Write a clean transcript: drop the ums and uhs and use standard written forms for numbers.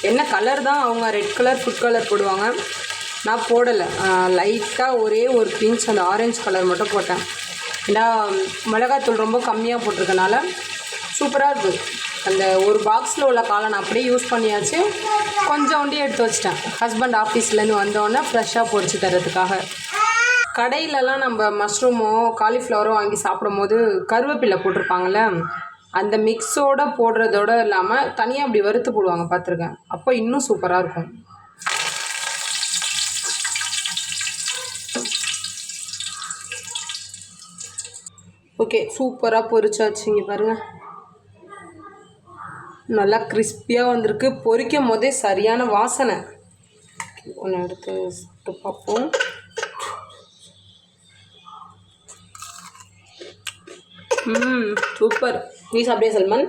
என்ன கலர் தான் அவங்க ரெட் கலர் ஃபுட் கலர் போடுவாங்க, நான் போடலை. லைட்டாக ஒரே ஒரு பிஞ்ச் அந்த ஆரஞ்சு கலர் மட்டும் போட்டேன். ஏன்னா மிளகாத்தூள் ரொம்ப கம்மியாக போட்டிருக்கனால சூப்பராக இருக்குது. அந்த ஒரு பாக்ஸில் உள்ள காளான் அப்படியே யூஸ் பண்ணியாச்சு. கொஞ்சோண்டி எடுத்து வச்சிட்டேன், ஹஸ்பண்ட் ஆஃபீஸ்லேருந்து வந்தோடனே ஃப்ரெஷ்ஷாக பொரிச்சு தரதுக்காக. கடையிலலாம் நம்ம மஷ்ரூமோ காலிஃப்ளவரோ வாங்கி சாப்பிடும் போது கருவேப்பிலை போட்டிருப்பாங்கள்ல, அந்த மிக்ஸோடு போடுறதோடு இல்லாமல் தனியாக அப்படி வறுத்து போடுவாங்க, பார்த்துருக்கேன். அப்போ இன்னும் சூப்பராக இருக்கும். ஓகே, சூப்பராக பொரிச்சாச்சு. இங்கே பாருங்கள், நல்லா கிறிஸ்பியாக வந்திருக்கு. பொரிக்கும் போதே சரியான வாசனை. ஒன்று எடுத்து சாப்பிட்டு பார்ப்போம். சூப்பர். நீ சாப்பிட்டியா சல்மான்?